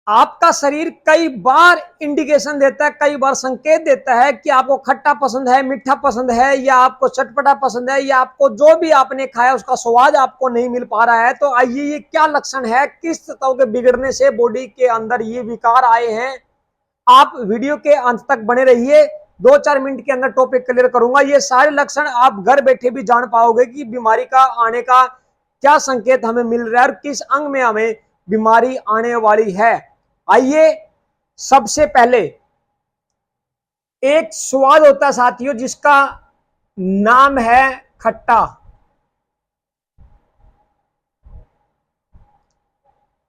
आपका शरीर कई बार इंडिकेशन देता है, कई बार संकेत देता है कि आपको खट्टा पसंद है, मीठा पसंद है, या आपको चटपटा पसंद है, या आपको जो भी आपने खाया उसका स्वाद आपको नहीं मिल पा रहा है। तो आइए, ये क्या लक्षण है, किस तत्व के बिगड़ने से बॉडी के अंदर ये विकार आए हैं। आप वीडियो के अंत तक बने रहिए, 2-4 मिनट के अंदर टॉपिक क्लियर करूंगा। ये सारे लक्षण आप घर बैठे भी जान पाओगे कि बीमारी का आने का क्या संकेत हमें मिल रहा है और किस अंग में हमें बीमारी आने वाली है। आइए, सबसे पहले एक स्वाद होता है साथियों जिसका नाम है खट्टा।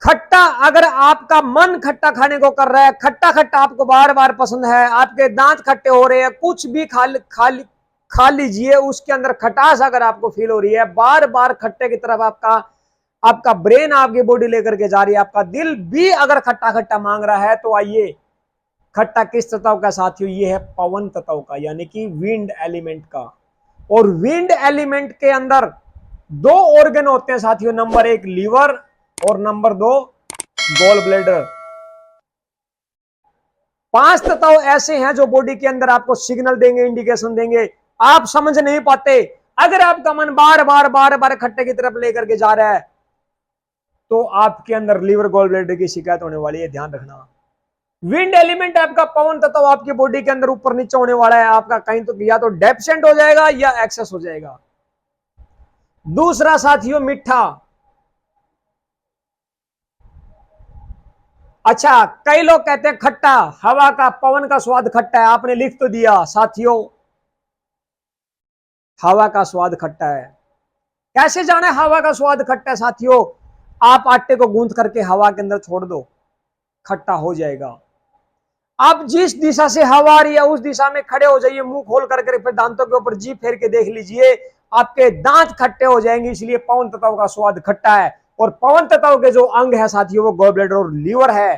खट्टा, अगर आपका मन खट्टा खाने को कर रहा है, खट्टा खट्टा आपको बार बार पसंद है, आपके दांत खट्टे हो रहे हैं, कुछ भी खा लीजिए, उसके अंदर खटास अगर आपको फील हो रही है, बार बार खट्टे की तरफ आपका ब्रेन आपकी बॉडी लेकर के जा रही है, आपका दिल भी अगर खट्टा खट्टा मांग रहा है, तो आइए, खट्टा किस तत्व का साथियों, ये है पवन तत्व का, यानी कि विंड एलिमेंट का। और विंड एलिमेंट के अंदर 2 ऑर्गन होते हैं साथियों, नंबर 1 लीवर और नंबर 2 गॉल ब्लैडर। 5 तत्व ऐसे हैं जो बॉडी के अंदर आपको सिग्नल देंगे, इंडिकेशन देंगे, आप समझ नहीं पाते। अगर आपका मन बार बार खट्टे की तरफ लेकर के जा रहा है, तो आपके अंदर लीवर गॉल ब्लैडर की शिकायत होने वाली है, ध्यान रखना। विंड एलिमेंट आपका पवन तत्व आपकी बॉडी के अंदर ऊपर नीचे होने वाला है, आपका कहीं तो या तो डेफिशिएंट हो जाएगा या एक्सेस हो जाएगा। दूसरा साथियों मीठा। अच्छा, कई लोग कहते हैं खट्टा, हवा का पवन का स्वाद खट्टा है, आपने लिख तो दिया साथियों, हवा का स्वाद खट्टा है। कैसे जाने हवा का स्वाद खट्टा है साथियों? आप आटे को गूंथ करके हवा के अंदर छोड़ दो, खट्टा हो जाएगा। आप जिस दिशा से हवा आ रही है उस दिशा में खड़े हो जाइए, मुंह खोल करके, फिर दांतों के ऊपर जीभ फेर के देख लीजिए, आपके दांत खट्टे हो जाएंगे। इसलिए पवन तत्व का स्वाद खट्टा है। और पवन तत्व के जो अंग है साथियों, वो गॉल ब्लैडर और लीवर है,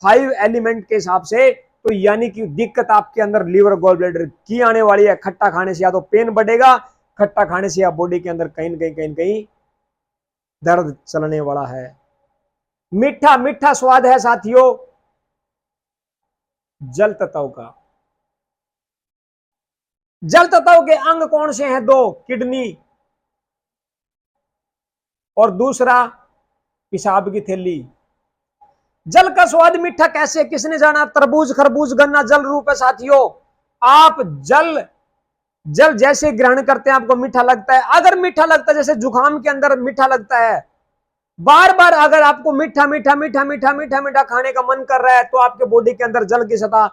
5 एलिमेंट के हिसाब से। तो यानी कि दिक्कत आपके अंदर लीवर गॉल ब्लैडर की आने वाली है। खट्टा खाने से या तो पेन बढ़ेगा, खट्टा खाने से या बॉडी के अंदर कहीं न कहीं दर्द चलने वाला है। मीठा, मीठा स्वाद है साथियों जल तत्व का। जल तत्व के अंग कौन से हैं? 2, किडनी और दूसरा पेशाब की थैली। जल का स्वाद मीठा कैसे, किसने जाना? तरबूज, खरबूज, गन्ना जल रूप है साथियों। आप जल जैसे ग्रहण करते हैं आपको मीठा लगता है। अगर मीठा लगता है, जैसे जुकाम के अंदर मीठा लगता है, बार बार अगर आपको मीठा मीठा मीठा मीठा मीठा मीठा खाने का मन कर रहा है, तो आपके बॉडी के अंदर जल की सतह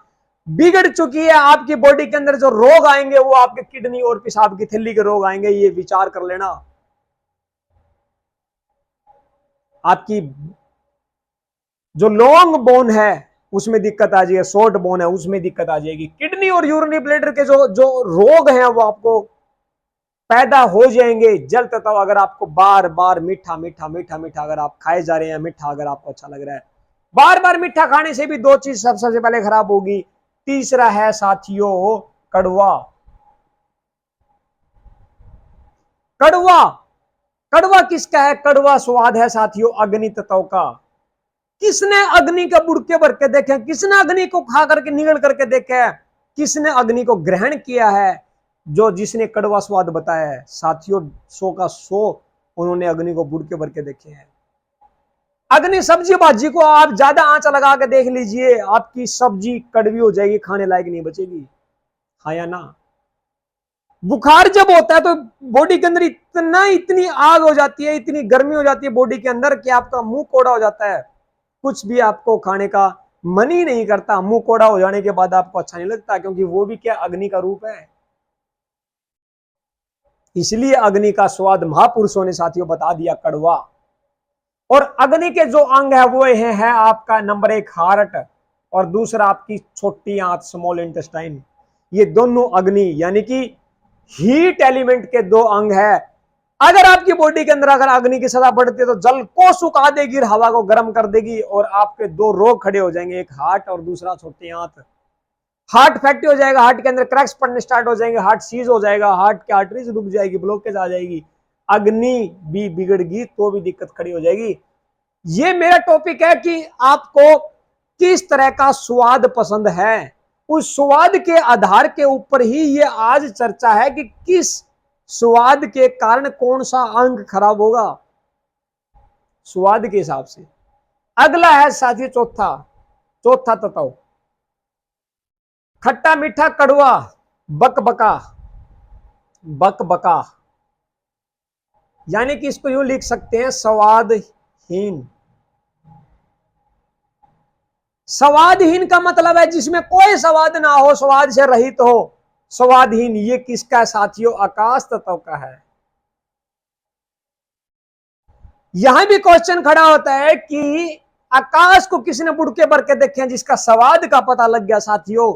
बिगड़ चुकी है। आपकी बॉडी के अंदर जो रोग आएंगे वो आपके किडनी और पेशाब की थैली के रोग आएंगे, ये विचार कर लेना। आपकी जो लॉन्ग बोन है उसमें दिक्कत आ जाएगी, शॉर्ट बोन है उसमें दिक्कत आ जाएगी। किडनी और यूरिनरी ब्लैडर के जो रोग हैं वो आपको पैदा हो जाएंगे। जल तत्व अगर आपको बार बार मीठा मीठा मीठा मीठा अगर आप खाए जा रहे हैं, मीठा अगर आपको अच्छा लग रहा है, बार बार मीठा खाने से भी 2 चीज सबसे पहले खराब होगी। तीसरा है साथियों कड़वा। कड़वा, कड़वा किसका है? कड़वा स्वाद है साथियों अग्नि तत्व का। किसने अग्नि के बुड़के भर के देखे? किसने अग्नि को खा करके निगल करके देखे? किसने अग्नि को ग्रहण किया है? जिसने कड़वा स्वाद बताया है साथियों, 100 का 100 उन्होंने अग्नि को बुड़के भर के देखे हैं। अग्नि सब्जी भाजी को आप ज्यादा आंच लगा के देख लीजिए, आपकी सब्जी कड़वी हो जाएगी, खाने लायक नहीं बचेगी। हाँ या ना? बुखार जब होता है तो बॉडी के अंदर इतनी आग हो जाती है, इतनी गर्मी हो जाती है बॉडी के अंदर कि आपका मुंह कोड़ा हो जाता है, कुछ भी आपको खाने का मन ही नहीं करता। मुंह कोड़ा हो जाने के बाद आपको अच्छा नहीं लगता, क्योंकि वो भी क्या अग्नि का रूप है। इसलिए अग्नि का स्वाद महापुरुषों ने साथियों बता दिया कड़वा। और अग्नि के जो अंग है वो है आपका नंबर 1 हार्ट और दूसरा आपकी छोटी आंत स्मॉल इंटेस्टाइन। ये दोनों अग्नि यानी कि हीट एलिमेंट के 2 अंग है। अगर आपकी बॉडी के अंदर अगर अग्नि की सतह बढ़ती है तो जल को सुखा देगी, हवा को गर्म कर देगी और आपके 2 रोग खड़े हो जाएंगे, एक हार्ट और दूसरा छोटी आंत। हार्ट फैक्टी हो जाएगा, हार्ट के अंदर क्रैक्स पड़ने स्टार्ट हो जाएंगे, हार्ट सीज हो जाएगा, हार्ट की आर्टरीज रुक जाएगी, ब्लॉकेज आ जाएगी, अग्नि भी बिगड़गी तो भी दिक्कत खड़ी हो जाएगी। ये मेरा टॉपिक है कि आपको किस तरह का स्वाद पसंद है, उस स्वाद के आधार के ऊपर ही ये आज चर्चा है कि किस स्वाद के कारण कौन सा अंग खराब होगा, स्वाद के हिसाब से। अगला है साथी चौथा तत्व, खट्टा मीठा कड़वा बकबका। बकबका यानी कि इसको यूं लिख सकते हैं स्वादहीन। स्वादहीन का मतलब है जिसमें कोई स्वाद ना हो, स्वाद से रहित हो, स्वादहीन। ये किसका साथियों? आकाश तत्व का है। यहां भी क्वेश्चन खड़ा होता है कि आकाश को किसने बुड़के भर के देखे जिसका स्वाद का पता लग गया साथियों?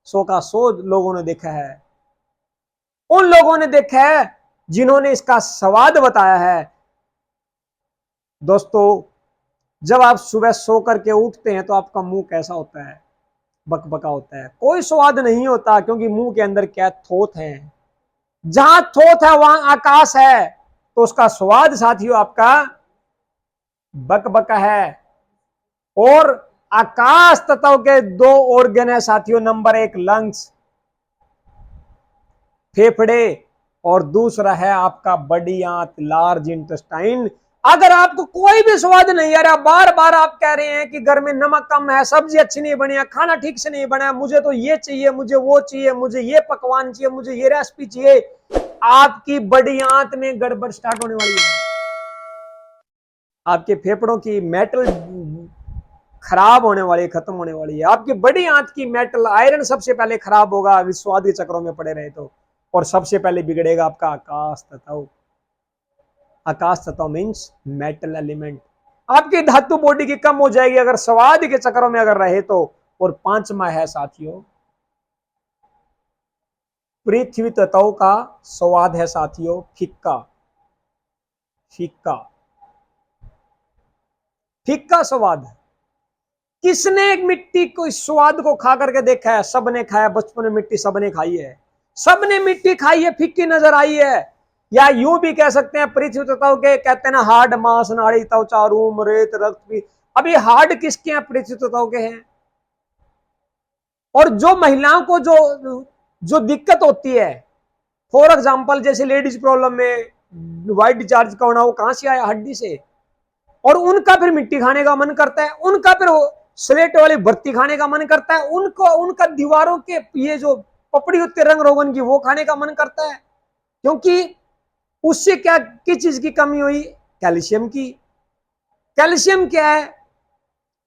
100 का 100 लोगों ने देखा है। उन लोगों ने देखा है जिन्होंने इसका स्वाद बताया है। दोस्तों, जब आप सुबह सो करके उठते हैं तो आपका मुंह कैसा होता है? बकबका होता है, कोई स्वाद नहीं होता, क्योंकि मुंह के अंदर क्या? थोथ है। जहां थोथ है वहां आकाश है, तो उसका स्वाद साथियों आपका बकबका है। और आकाश तत्व के 2 ऑर्गन है साथियों। नंबर 1 लंग्स, फेफड़े, और दूसरा है आपका बड़ी आंत, लार्ज इंटेस्टाइन। अगर आपको कोई भी स्वाद नहीं आ रहा, बार बार आप कह रहे हैं कि घर में नमक कम है, सब्जी अच्छी नहीं बनी है, खाना ठीक से नहीं बना, मुझे तो ये चाहिए, मुझे वो चाहिए, मुझे ये पकवान चाहिए, मुझे ये रेसिपी चाहिए, आपकी बड़ी आंत में गड़बड़ स्टार्ट होने वाली है। आपके फेफड़ों की मेटल खराब होने वाली है, खत्म होने वाली है। आपकी बड़ी आंत की मेटल, आयरन सबसे पहले खराब होगा अगर स्वाद के चक्रों में पड़े रहे तो। और सबसे पहले बिगड़ेगा आपका आकाश तत्व। आकाश तत्व मीन्स मेटल एलिमेंट। आपकी धातु बॉडी की कम हो जाएगी अगर स्वाद के चक्रों में अगर रहे तो। और 5वां है साथियों पृथ्वी तत्व का स्वाद है साथियों फीका। फीका, फीका स्वाद है। किसने मिट्टी को स्वाद को खा करके देखा है? सबने खाया, बचपन में मिट्टी सबने खाई है, सबने मिट्टी खाई है, फीकी नजर आई है। या यूं भी कह सकते हैं पृथ्वी तत्व के, कहते हैं ना हार्ड, मांस, नाड़ी, त्वचा, रोम, रेत, रक्त भी। अभी हार्ड किसके हैं? पृथ्वी तत्व के हैं। और जो महिलाओं को जो दिक्कत होती है, फॉर एग्जाम्पल जैसे लेडीज प्रॉब्लम में व्हाइट डिस्चार्ज का होना, वो कहां से आया? हड्डी से। और उनका फिर मिट्टी खाने का मन करता है, उनका फिर स्लेट वाली बत्ती खाने का मन करता है, उनको उनका दीवारों के ये जो पपड़ी होती है रंग रोगन की, वो खाने का मन करता है। क्योंकि उससे क्या, किस चीज की कमी हुई? कैल्शियम की। कैल्शियम क्या है?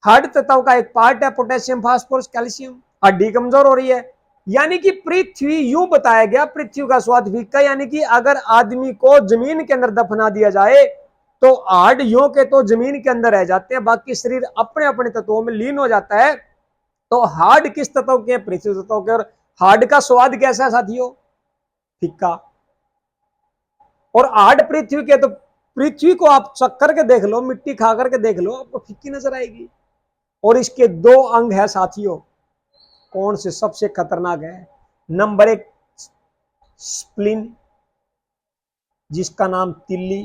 हार्ड तत्व का एक पार्ट है, पोटेशियम, फास्फोरस, कैल्शियम। हड्डी कमजोर हो रही है। यानी कि पृथ्वी, यूं बताया गया पृथ्वी का स्वाद फीका, यानी कि अगर आदमी को जमीन के अंदर दफना दिया जाए तो हार्ड यूं के तो जमीन के अंदर रह जाते हैं, बाकी शरीर अपने अपने तत्वों में लीन हो जाता है। तो हार्ड किस तत्व के? पृथ्वी तत्व के। और हार्ड का स्वाद कैसा है साथियों? फीका। और हार्ड पृथ्वी के, तो पृथ्वी को आप चक्कर के देख लो, मिट्टी खा करके देख लो, आपको फीकी नजर आएगी। और इसके 2 अंग है साथियों। कौन से? सबसे खतरनाक है। नंबर 1 स्प्लीन, जिसका नाम तिल्ली,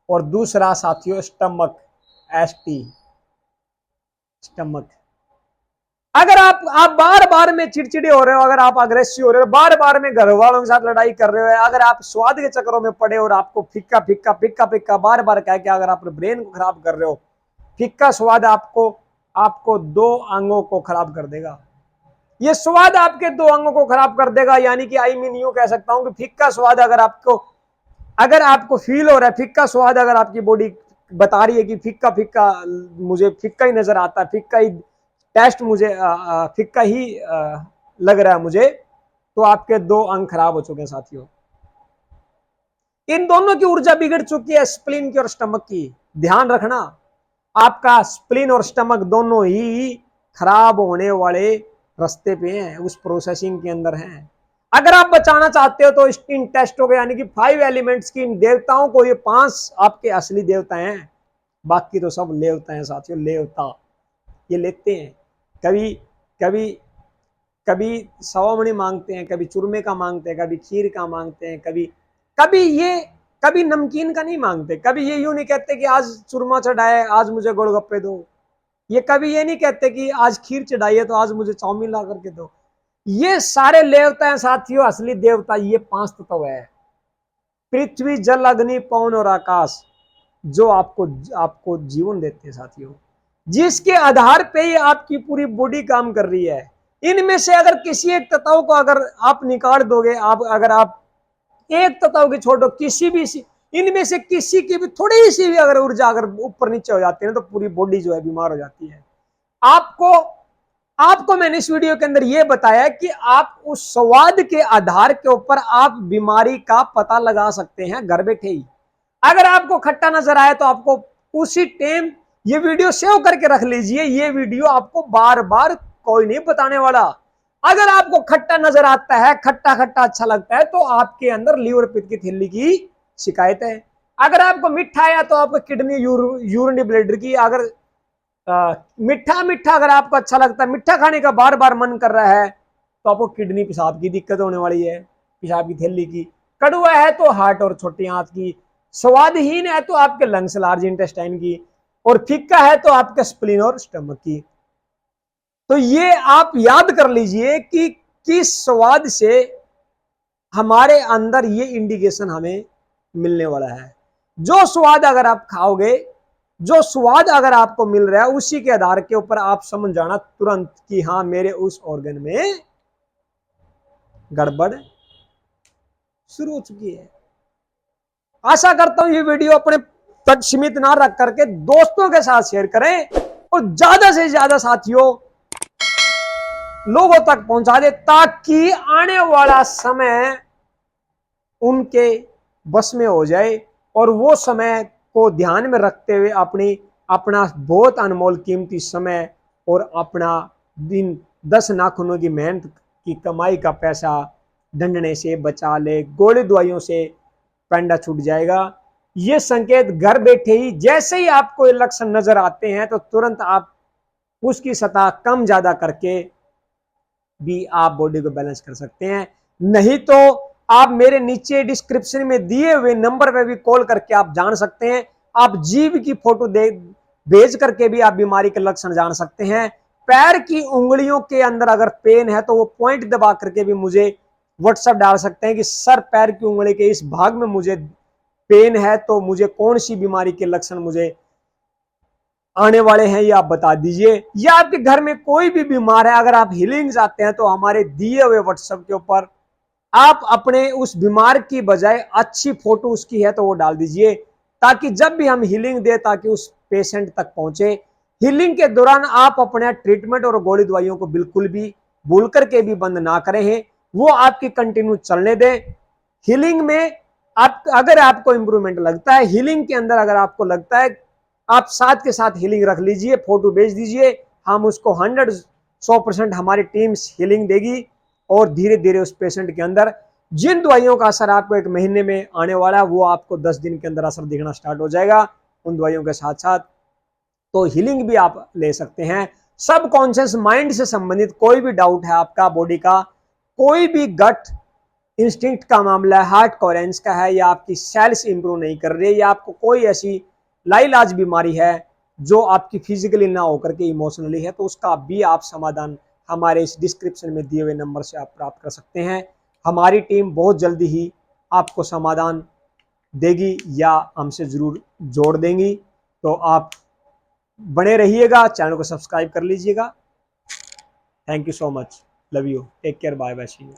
और दूसरा साथियों स्टमक, एसटी, स्टमक। अगर आप बार बार में चिड़चिड़े हो रहे हो, अगर आप अग्रेसिव हो रहे हो, बार बार में घर वालों के साथ लड़ाई कर रहे हो, अगर आप स्वाद के चक्करों में पड़े और आपको फिक्का फिक्का फिक्का फिक्का बार बार कह के अगर आप ब्रेन को खराब कर रहे हो, फिक्का स्वाद आपको 2 अंगों को खराब कर देगा। ये स्वाद आपके 2 अंगों को खराब कर देगा। यानी कि आई मीन यूं कह सकता हूं कि फिक्का स्वाद अगर आपको फील हो रहा है, फिक्का स्वाद अगर आपकी बॉडी बता रही है कि फिक्का फिक्का, मुझे फिक्का ही नजर आता है, फिक्का ही टेस्ट, मुझे फिक्का ही लग रहा है मुझे, तो आपके 2 अंग खराब हो चुके हैं साथियों। इन दोनों की ऊर्जा बिगड़ चुकी है, स्प्लीन की और स्टमक की। ध्यान रखना, आपका स्प्लीन और स्टमक दोनों ही खराब होने वाले रास्ते पे हैं, उस प्रोसेसिंग के अंदर हैं। अगर आप बचाना चाहते हो तो इन टेस्टों के, यानी कि 5 एलिमेंट्स की, इन देवताओं को, ये 5 आपके असली देवता हैं, बाकी तो सब लेवता हैं साथियों, लेवता। ये लेते हैं, कभी कभी कभी सवामणि मांगते हैं, कभी चूरमे का मांगते हैं, कभी खीर का मांगते हैं, कभी नमकीन का नहीं मांगते। कभी ये यूं नहीं कहते कि आज चूरमा चढ़ाए, आज मुझे गोलगप्पे दो। ये कभी ये नहीं कहते कि आज खीर चढ़ाई है तो आज मुझे चाउमीन ला करके दो। ये सारे देवता हैं साथियों, असली देवता ये 5 तत्व है, पृथ्वी जल अग्नि पवन और आकाश, जो आपको आपको जीवन देते हैं साथियों, जिसके आधार पे ही आपकी पूरी बॉडी काम कर रही है। इनमें से अगर किसी एक तत्व को अगर आप निकाल दोगे, आप अगर आप एक तत्व की छोड़ो, किसी भी इनमें से किसी की भी थोड़ी सी भी अगर ऊर्जा अगर ऊपर नीचे हो जाती है ना, तो पूरी बॉडी जो है बीमार हो जाती है। आपको आपको मैंने इस वीडियो के अंदर यह बताया कि आप उस स्वाद के आधार के ऊपर आप बीमारी का पता लगा सकते हैं घर बैठे ही। अगर आपको खट्टा नजर आए तो आपको उसी टाइम ये वीडियो सेव करके रख लीजिए, ये वीडियो आपको बार बार कोई नहीं बताने वाला। अगर आपको खट्टा नजर आता है, खट्टा खट्टा अच्छा लगता है, तो आपके अंदर लीवर पित्त की थैली की शिकायत है। अगर आपको मीठा आया तो आपको किडनी यूरिन ब्लैडर की, अगर मीठा मीठा अगर आपको अच्छा लगता है, मीठा खाने का बार बार मन कर रहा है, तो आपको किडनी पेशाब की दिक्कत होने वाली है, पेशाब की थैली की। कड़वा है तो हार्ट और छोटी आंत की, स्वादहीन है तो आपके लंग्स लार्ज इंटेस्टाइन की, और फीका है तो आपके स्प्लीन और स्टमक की। तो ये आप याद कर लीजिए कि किस स्वाद से हमारे अंदर ये इंडिकेशन हमें मिलने वाला है। जो स्वाद अगर आप खाओगे, जो स्वाद अगर आपको मिल रहा है, उसी के आधार के ऊपर आप समझ जाना तुरंत कि हाँ मेरे उस ऑर्गन में गड़बड़ शुरू हो चुकी है। आशा करता हूं ये वीडियो अपने तक सीमित ना रख करके दोस्तों के साथ शेयर करें और ज्यादा से ज्यादा साथियों लोगों तक पहुंचा दे, ताकि आने वाला समय उनके बस में हो जाए और वो समय को ध्यान में रखते हुए अपना बहुत अनमोल कीमती समय और अपना दिन 10 नाखूनों की मेहनत की कमाई का पैसा ढंढने से बचा ले। गोली दवाइयों से पैंडा छूट जाएगा। ये संकेत घर बैठे ही जैसे ही आपको ये लक्षण नजर आते हैं तो तुरंत आप उसकी सतह कम ज्यादा करके भी आप बॉडी को बैलेंस कर सकते हैं। नहीं तो आप मेरे नीचे डिस्क्रिप्शन में दिए हुए नंबर पे भी कॉल करके आप जान सकते हैं। आप जीभ की फोटो भेज करके भी आप बीमारी के लक्षण जान सकते हैं। पैर की उंगलियों के अंदर अगर पेन है तो वो पॉइंट दबा करके भी मुझे व्हाट्सएप डाल सकते हैं कि सर पैर की उंगली के इस भाग में मुझे पेन है, तो मुझे कौन सी बीमारी के लक्षण मुझे आने वाले हैं ये आप बता दीजिए। या आपके घर में कोई भी बीमार है, अगर आप हीलिंग चाहते हैं तो हमारे दिए हुए व्हाट्सएप के ऊपर आप अपने उस बीमार की बजाय अच्छी फोटो उसकी है तो वो डाल दीजिए, ताकि जब भी हम हीलिंग दे ताकि उस पेशेंट तक पहुंचे। हीलिंग के दौरान आप अपने ट्रीटमेंट और गोली दवाइयों को बिल्कुल भी भूल करके भी बंद ना करें, वो आपकी कंटिन्यू चलने दें। हीलिंग में आप अगर आपको इंप्रूवमेंट लगता है, हीलिंग के अंदर अगर आपको लगता है, आप साथ के साथ हीलिंग रख लीजिए, फोटो भेज दीजिए, हम उसको 100% हमारी टीम हीलिंग देगी और धीरे धीरे उस पेशेंट के अंदर जिन दवाइयों का असर आपको 1 महीने में आने वाला है वो आपको 10 दिन के अंदर असर दिखना स्टार्ट हो जाएगा उन दवाइयों के साथ साथ। तो हीलिंग भी आप ले सकते हैं। सब कॉन्शियस माइंड से संबंधित कोई भी डाउट है आपका, बॉडी का कोई भी गट इंस्टिंक्ट का मामला है, हार्ट कोहेरेंस का है, या आपकी सेल्स इंप्रूव नहीं कर रही है, या आपको कोई ऐसी लाइलाज बीमारी है जो आपकी फिजिकली ना होकर के इमोशनली है, तो उसका भी आप समाधान हमारे इस डिस्क्रिप्शन में दिए हुए नंबर से आप प्राप्त कर सकते हैं। हमारी टीम बहुत जल्दी ही आपको समाधान देगी या हमसे जरूर जोड़ देंगी। तो आप बने रहिएगा, चैनल को सब्सक्राइब कर लीजिएगा। Thank you so much, love you, take care, bye bye, see you.